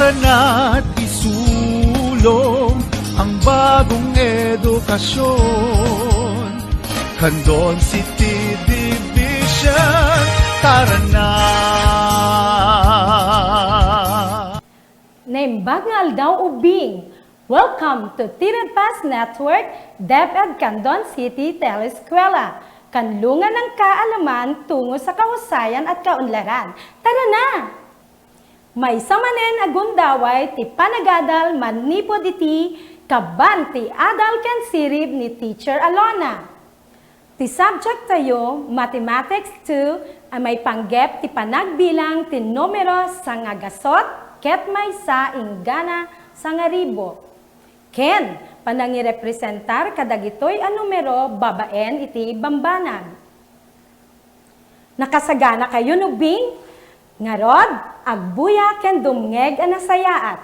Tara na't isulong ang bagong edukasyon. Candon City Division, tara na! Naimbag nga aldaw ubing. Welcome to Tirad Pass Network, DepEd Candon City Teleskwela. Kanlungan ng kaalaman tungo sa kahusayan at kaunlaran. Tara na! May samanen agundaway ti panagadal manipod iti kaban ti adal ken sirib ni Teacher Alona. Ti subject tayo, Mathematics 2, ay may panggep ti panagbilang ti numero sa ngagasot ket may sa inggana sa ngaribo. Ken, panangirepresentar kadagitoy a numero babaen iti bambanag. Nakasagana kayo nubing? Ngarod, agbuya ken dumngeg a nasayaat.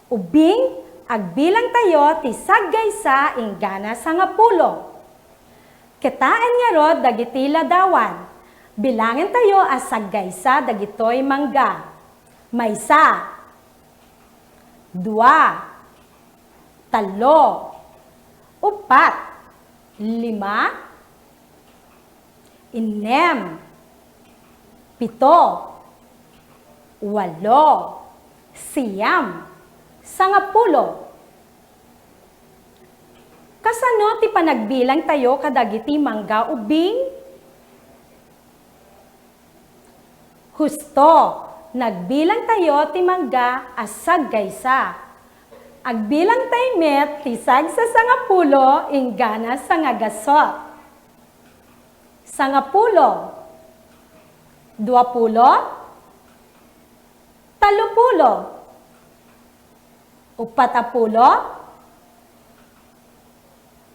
Ubing, agbilang tayo ti saggaysa inggana sa ngapulo. Ketaan ngarod dagiti ladawan. Bilangin tayo as saggaysa dagitoy mangga. Maysa, dua, talo, upat, lima, inem, pito, walo, siyam, sangapulo. Kasano ti panagbilang tayo kadagiti mangga ubing? Husto, nagbilang tayo ti mangga as saggaysa. Agbilang tayo met ti sagsa sangapulo inggana sangagasot. Sangapulo, duapulo, talupulo, upatapulo,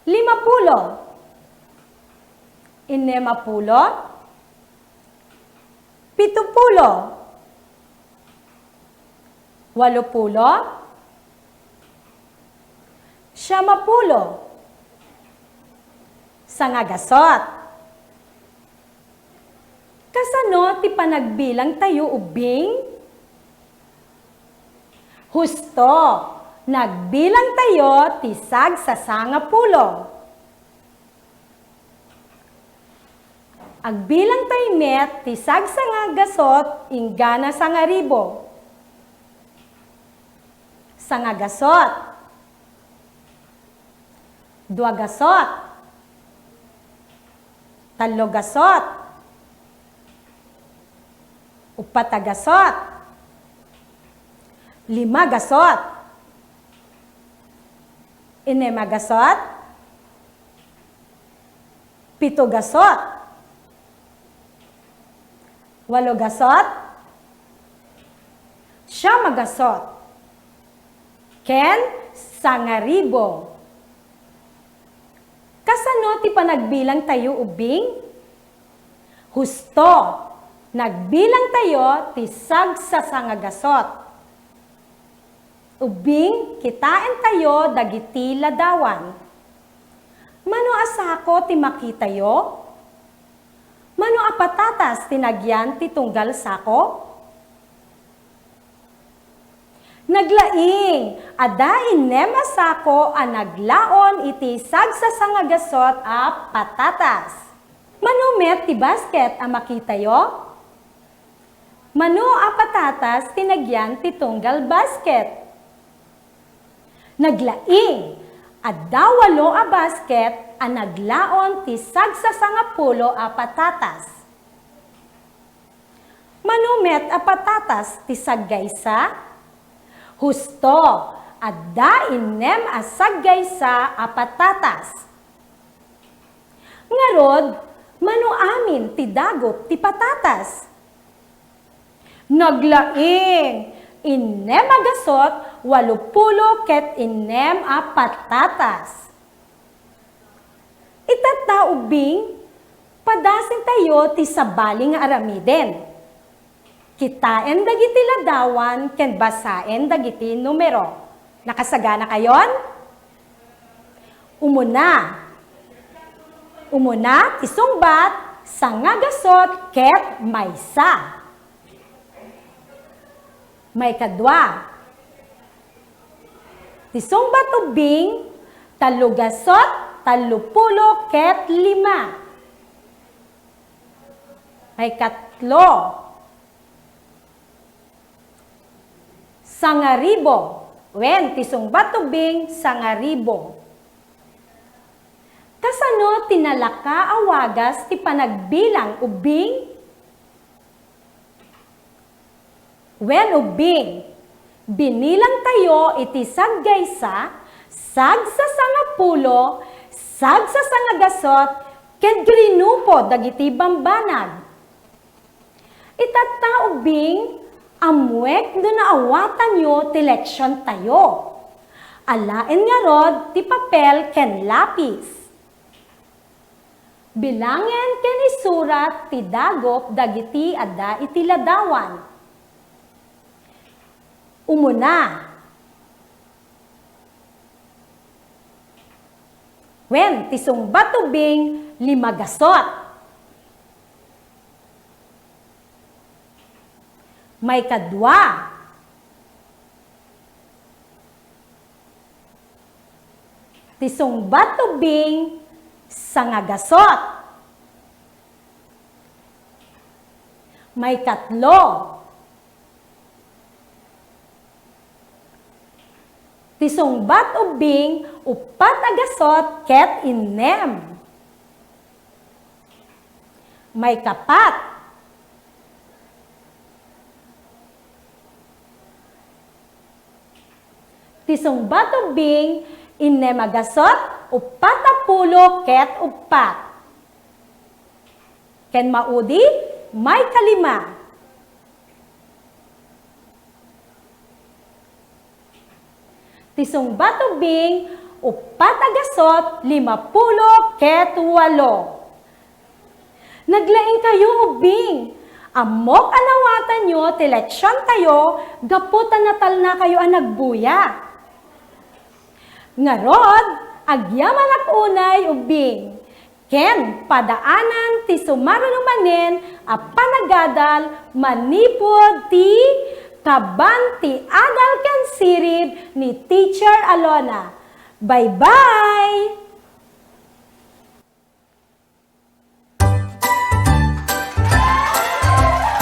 limapulo, inemapulo, pitupulo, walupulo, siyamapulo, sangagasot. Kasano ti panagbilang tayo ubing? Husto, nagbilang tayo ti sagsa sangapulo. Agbilang tayo met ti sagsa nga gasot inggana sangaribo. Sangagasot, duagasot, talogasot, upatagasot, limagasot, inemagasot, pitogasot, walogasot, siyamagasot, ken sangaribo. Kasano ti panagbilang tayo ubing? Husto, nagbilang tayo ti sagsa sangagasot. Ubing, kitain tayo dagiti ladawan. Mano asako ti makitayo? Mano apatatas tinagyan ti tunggal sako? Naglaing, ada inem asako a naglaon iti sagsa sangagasot a patatas. Mano met ti basket a makitayo? Mano a patatas tinagyan ti tunggal basket. Naglaing, adda walo a basket a naglaon ti sagsa sangapulo a patatas. Mano met a patatas ti saggaysa? Husto, adda inem a saggaysa a patatas. Ngarod, mano amin ti dagop ti patatas? Naglaing, inem agasot, walupulo ket inem a patatas. Itata ubing, padasin tayo ti sabaling aramiden. Kitain dagiti ladawan, ken basaen dagiti numero. Nakasagana kayon? Umuna, tisungbat, sangagasot, ket maysa. May kadwa. Tisungbat ubing, talugasot, talupulo, ket lima. May katlo. Sangaribo. Wen, tisungbat ubing, sangaribo. Kasano tinalaka awagas ti panagbilang ubing? Wen ubing, binilang tayo iti saggaysa, sagsa sangapulo, sagsa sangagasot, ket grinupo dagiti bambanag. Itata ubing, amwek do naawatan yo ti leksyon tayo. Alaen nga rod ti papel ken lapis. Bilangen ken isurat ti dagop dagiti adda iti ladawan. Umuna. Wen, tisungbat ubing, limagasot. May kadwa. Tisungbat ubing, sangagasot. May katlo. Tisungbat ubing, upat agasot, ket inem. May kapat. Tisungbat ubing, inem agasot, upat apulo, ket upat. Ken maudi, may kalima. Tisungbat ubing, upat agasot, 50 ket 8. Naglaing kayo ubing. Amok anawatan nyo, ti leksyon tayo, gaputan natal na kayo ang nagbuya. Ngarod, agyaman ak unay ubing. Ken, padaanan ti sumarunumanen, a panagadal, manipod ti kaban ti adal ken sirib ni Teacher Alona. Bye-bye!